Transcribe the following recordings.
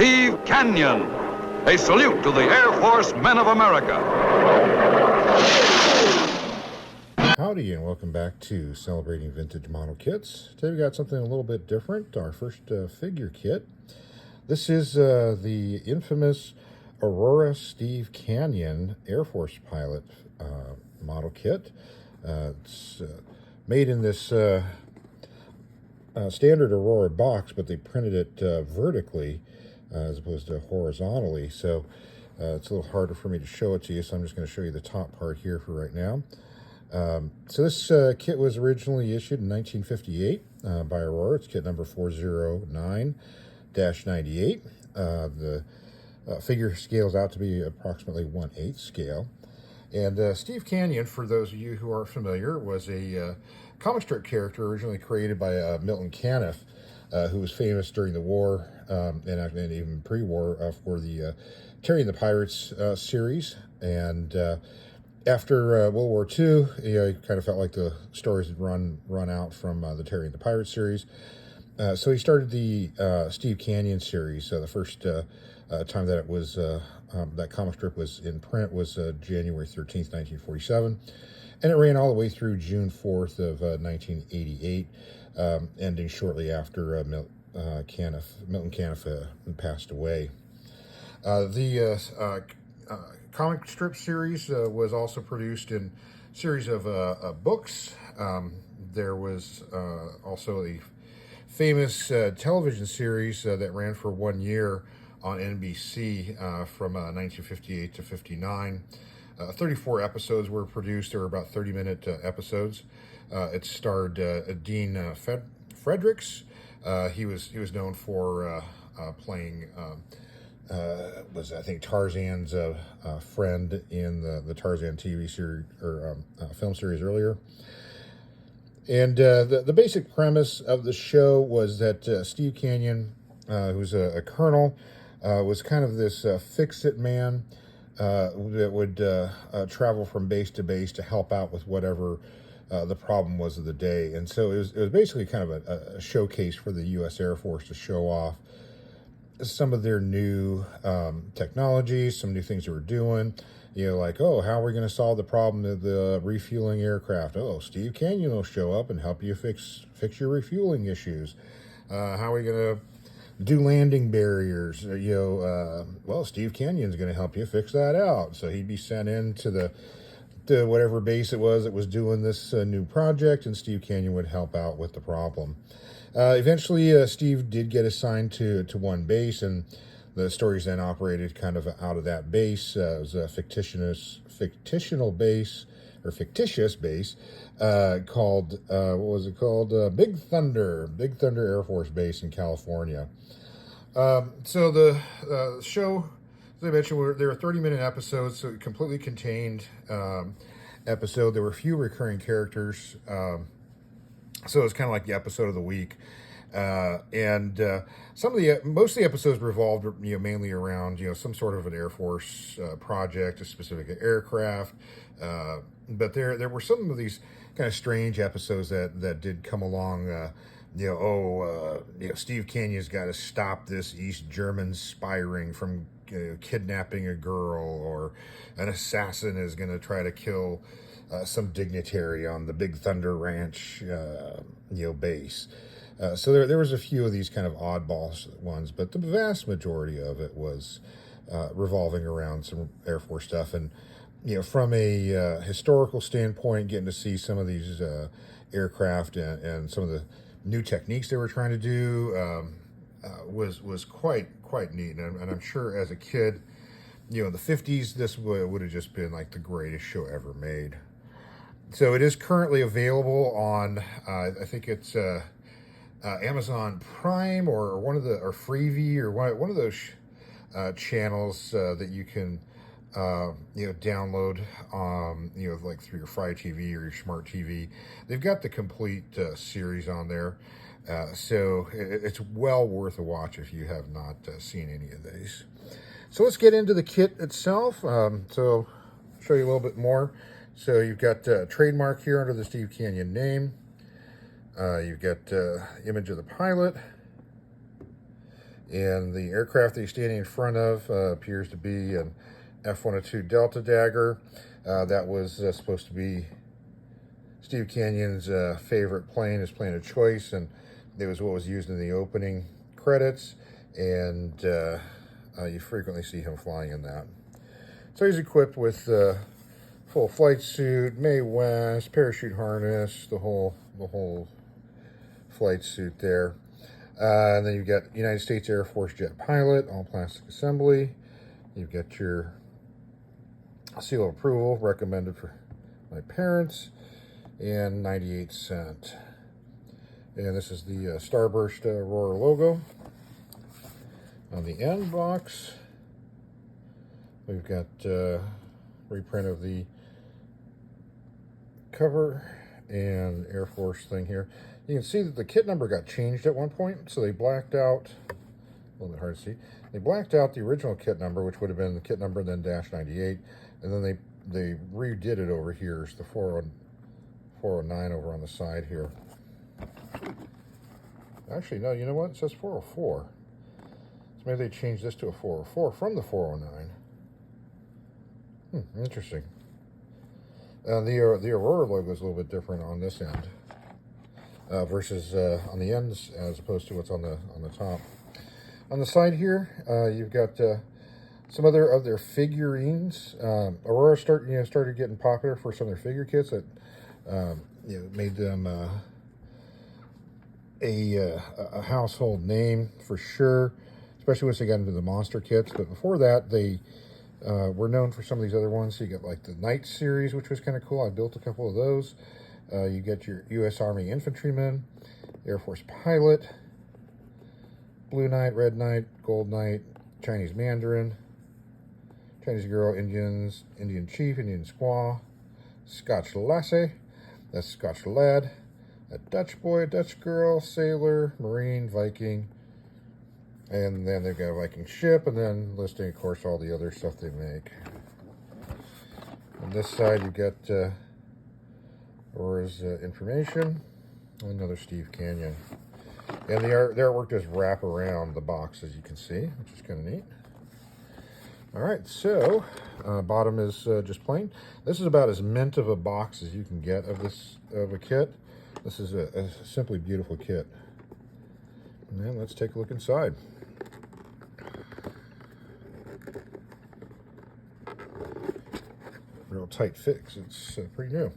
Steve Canyon. A salute to the Air Force men of America. Howdy, and welcome back to Celebrating Vintage Model Kits. Today we got something a little bit different, our first figure kit. This is the infamous Aurora Steve Canyon Air Force pilot model kit. It's made in this standard Aurora box, but they printed it vertically as opposed to horizontally, so it's a little harder for me to show it to you, so I'm just going to show you the top part here for right now. So this kit was originally issued in 1958 by Aurora. It's kit number 409-98. The figure scales out to be approximately 1/8 scale. And Steve Canyon, for those of you who aren't familiar, was a comic strip character originally created by Milton Caniff, who was famous during the war and even pre-war for the Terry and the Pirates series. And after World War II, he kind of felt like the stories had run out from the Terry and the Pirates series. So he started the Steve Canyon series. The first time that it was that comic strip was in print was January 13th, 1947, and it ran all the way through June 4th of 1988, ending shortly after Milton Caniff passed away. The comic strip series was also produced in a series of books. There was also a famous television series that ran for 1 year on NBC from 1958 to 59. 34 episodes were produced. They were about 30-minute episodes. It starred Dean Fredericks. He was known for playing was, I think, Tarzan's friend in the Tarzan TV series or film series earlier. And the basic premise of the show was that Steve Canyon, who's a colonel, was kind of this fix-it man that would travel from base to base to help out with whatever the problem was of the day. And so it was basically kind of a showcase for the U.S. Air Force to show off some of their new technologies, some new things they were doing. Like, oh, how are we going to solve the problem of the refueling aircraft? Oh, Steve Canyon will show up and help you fix your refueling issues. How are we going to do landing barriers? Well, Steve Canyon's going to help you fix that out. So he'd be sent in to whatever base it was that was doing this new project, and Steve Canyon would help out with the problem. Eventually, Steve did get assigned to one base, and the stories then operated kind of out of that base. It was a fictitious base called, what was it called? Big Thunder Air Force Base in California. So the show, as I mentioned, there were 30-minute episodes, so completely contained episode. There were a few recurring characters, so it was kind of like the episode of the week. And most of the episodes revolved, mainly around, some sort of an Air Force project, a specific aircraft. But there were some of these kind of strange episodes that did come along. Steve Canyon's got to stop this East German spy ring from kidnapping a girl, or an assassin is going to try to kill some dignitary on the Big Thunder Ranch, base. So there was a few of these kind of oddball ones, but the vast majority of it was revolving around some Air Force stuff. And, from a historical standpoint, getting to see some of these aircraft and some of the new techniques they were trying to do was quite neat. And I'm sure as a kid, in the 50s, this would have just been like the greatest show ever made. So it is currently available on, I think it's Amazon Prime or Freevee, or one of those channels that you can download like through your Fire TV or your smart TV. They've got the complete series on there, so it's well worth a watch if you have not seen any of these. So let's get into the kit itself. So I'll show you a little bit more. So you've got trademark here under the Steve Canyon name. You've got image of the pilot. And the aircraft that he's standing in front of appears to be an F-102 Delta Dagger. That was supposed to be Steve Canyon's favorite plane, his plane of choice, and it was what was used in the opening credits, and you frequently see him flying in that. So he's equipped with full flight suit, Mae West, parachute harness, the whole flight suit there. And then you've got United States Air Force jet pilot, all plastic assembly. You've got your seal of approval, recommended for my parents, and 98 cents. And this is the Starburst Aurora logo. On the end box, we've got reprint of the cover and Air Force thing here. You can see that the kit number got changed at one point, so they blacked out, a little bit hard to see, they blacked out the original kit number, which would have been the kit number, then -98, and then they redid it over here. It's the 409 over on the side here. Actually, no, you know what? It says 404. So maybe they changed this to a 404 from the 409. Interesting. The Aurora logo is a little bit different on this end versus on the ends, as opposed to what's on the top. On the side here, you've got some other of their figurines. Aurora started getting popular for some of their figure kits that made them a household name for sure, especially once they got into the monster kits. But before that, they were known for some of these other ones. So you get like the Knight series, which was kind of cool. I built a couple of those. You get your U.S. Army infantryman, Air Force pilot, Blue Knight, Red Knight, Gold Knight, Chinese Mandarin, Chinese girl, Indians, Indian chief, Indian squaw, Scotch lassie, that's Scotch lad, a Dutch boy, a Dutch girl, sailor, Marine, Viking, and then they've got a Viking ship, and then listing, of course, all the other stuff they make. On this side, you've got Aurora's information, another Steve Canyon. And the artwork does wrap around the box, as you can see, which is kind of neat. All right, so bottom is just plain. This is about as mint of a box as you can get of a kit. This is a simply beautiful kit. And then let's take a look inside. Real tight fit, 'cause it's pretty new.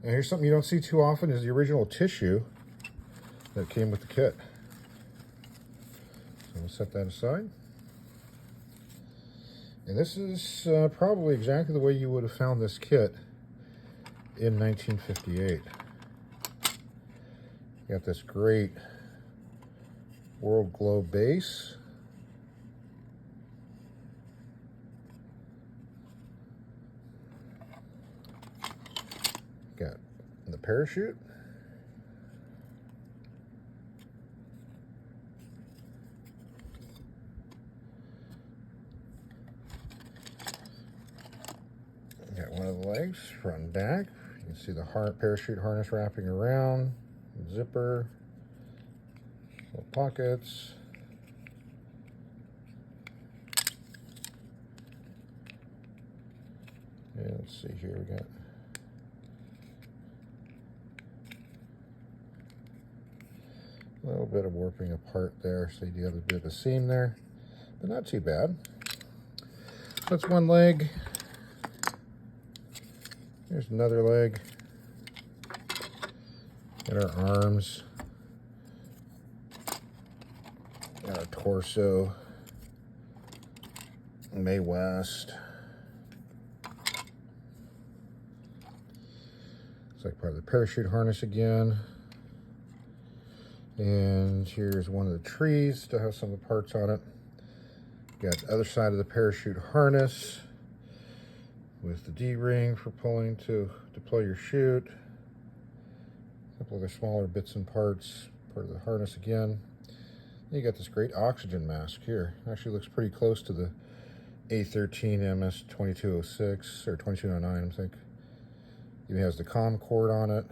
Now here's something you don't see too often, is the original tissue that came with the kit. So we'll set that aside. And this is probably exactly the way you would have found this kit in 1958. You got this great world globe base. Got the parachute. Got one of the legs, front and back. You can see the parachute harness wrapping around, zipper, little pockets. Yeah, let's see here, we got a little bit of warping apart there, so you do have a bit of a seam there, but not too bad. That's one leg. Here's another leg. Got our arms. Got our torso. Mae West. Looks like part of the parachute harness again. And here's one of the trees to have some of the parts on it. Got the other side of the parachute harness with the D-ring for pulling to deploy your chute. A couple other smaller bits and parts, part of the harness again. Then you got this great oxygen mask here. Actually looks pretty close to the A13 MS 2206 or 2209, I think. Even has the comm cord on it.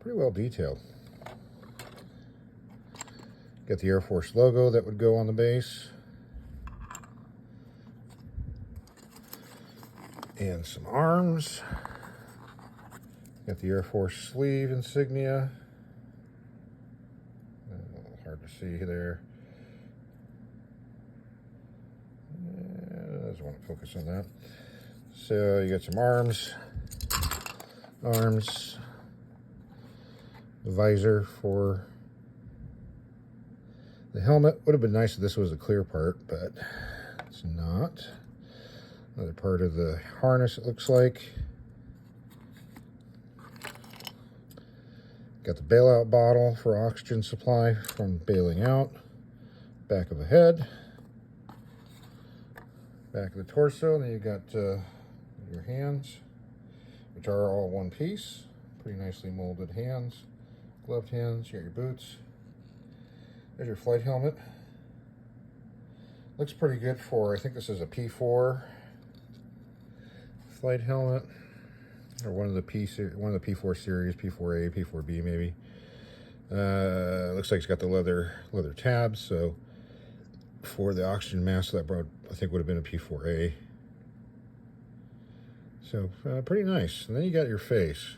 Pretty well detailed. Got the Air Force logo that would go on the base. And some arms. Got the Air Force sleeve insignia. Hard to see there. Doesn't want to focus on that. So you got some arms. The visor for the helmet. Would have been nice if this was a clear part, but it's not. Another part of the harness, it looks like. Got the bailout bottle for oxygen supply from bailing out. Back of the head. Back of the torso. And then you got your hands, which are all one piece. Pretty nicely molded hands. Gloved hands. You got your boots. There's your flight helmet. Looks pretty good for, I think this is a P4 flight helmet, or one of the P4 series, P4A, P4B maybe. Looks like it's got the leather tabs. So for the oxygen mask, that I think would have been a P4A. So pretty nice. And then you got your face,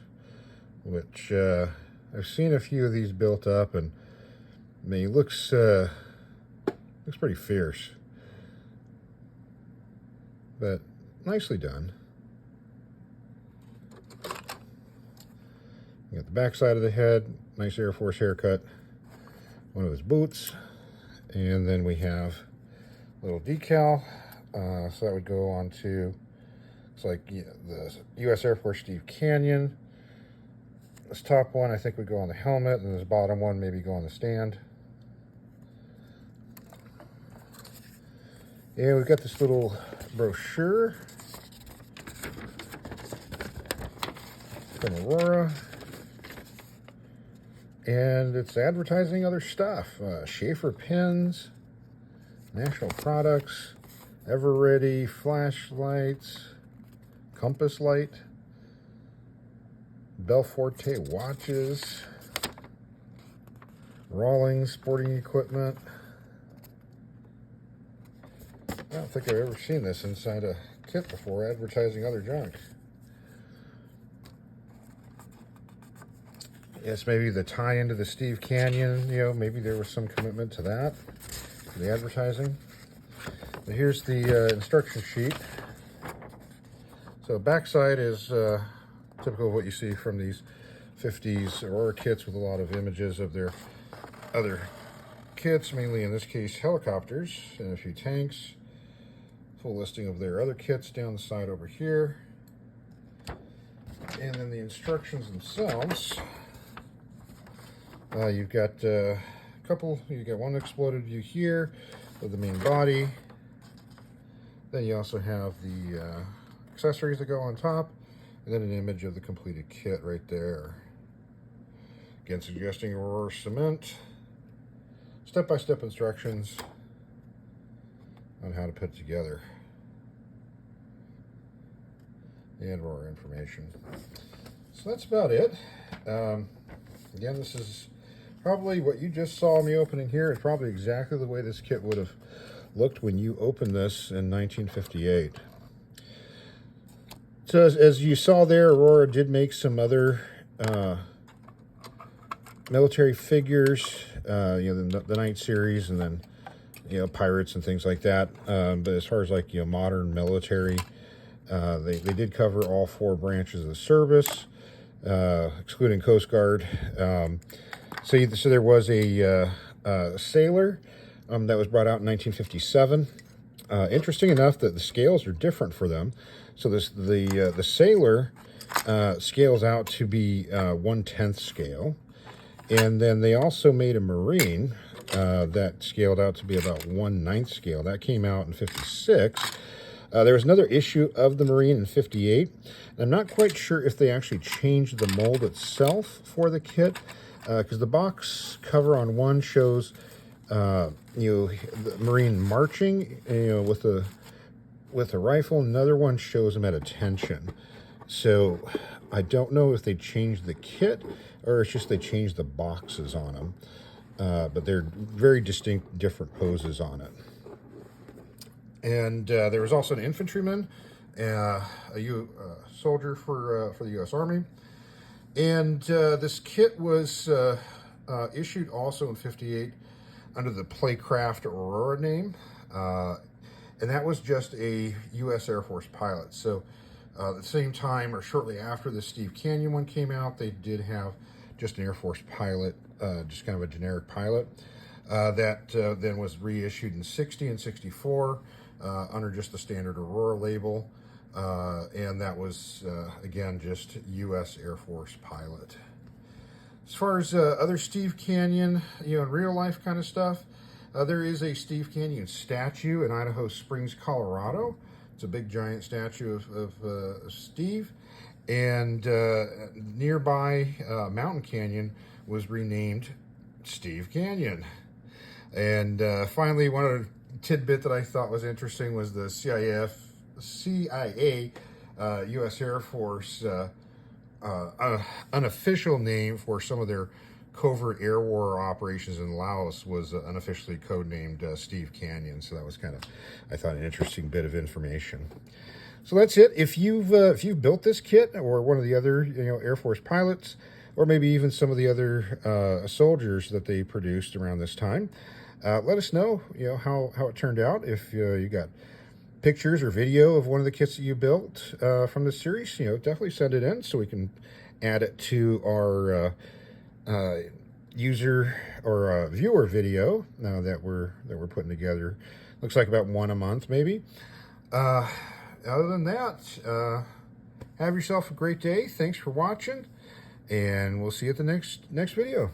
which I've seen a few of these built up, and I mean, it looks pretty fierce, but nicely done. You got the back side of the head, nice Air Force haircut, one of his boots, and then we have a little decal. So that would go on to, it's like the U.S. Air Force Steve Canyon. This top one I think would go on the helmet, and this bottom one maybe go on the stand. And we've got this little brochure from Aurora. And it's advertising other stuff. Schaefer pins, National Products, Ever-Ready flashlights, compass light, Belforte watches, Rawlings sporting equipment. I don't think I've ever seen this inside a kit before, advertising other junk. Yes, maybe the tie into the Steve Canyon, maybe there was some commitment to that, to the advertising. But here's the instruction sheet. So backside is typical of what you see from these 50s Aurora kits, with a lot of images of their other kits, mainly in this case helicopters and a few tanks. Full listing of their other kits down the side over here. And then the instructions themselves. You've got a couple, you got one exploded view here of the main body. Then you also have the accessories that go on top, and then an image of the completed kit right there. Again, suggesting Aurora cement. Step-by-step instructions on how to put it together. And Aurora information. So that's about it. Again, this is probably what you just saw me opening here is probably exactly the way this kit would have looked when you opened this in 1958. So as you saw there, Aurora did make some other military figures, the Knight series, and then pirates and things like that. But as far as like modern military, they did cover all four branches of the service, excluding Coast Guard. So there was a sailor that was brought out in 1957. Interesting enough that the scales are different for them. So the sailor scales out to be 1/10 scale, and then they also made a Marine that scaled out to be about 1/9 scale. That came out in 56. There was another issue of the Marine in 58. I'm not quite sure if they actually changed the mold itself for the kit, because the box cover on one shows the Marine marching, with a rifle. Another one shows him at attention. So I don't know if they changed the kit or it's just they changed the boxes on them. but they're very distinct, different poses on it. And there was also an infantryman, a soldier for the U.S. Army. And this kit was issued also in '58 under the Playcraft Aurora name. And that was just a U.S. Air Force pilot. So at the same time, or shortly after the Steve Canyon one came out, they did have just an Air Force pilot, just kind of a generic pilot, that then was reissued in '60 and '64 under just the standard Aurora label. And that was, again, just U.S. Air Force pilot. As far as other Steve Canyon, in real life kind of stuff, there is a Steve Canyon statue in Idaho Springs, Colorado. It's a big giant statue of Steve. And nearby Mountain Canyon was renamed Steve Canyon. And finally, one other tidbit that I thought was interesting was the CIA U.S. Air Force unofficial name for some of their covert air war operations in Laos was unofficially codenamed Steve Canyon. So that was kind of, I thought, an interesting bit of information. So that's it. If you've built this kit, or one of the other Air Force pilots, or maybe even some of the other soldiers that they produced around this time, let us know how it turned out. If you got pictures or video of one of the kits that you built from the series, definitely send it in so we can add it to our user or viewer video that we're putting together. Looks like about one a month, maybe. Other than that, have yourself a great day. Thanks for watching, and we'll see you at the next video.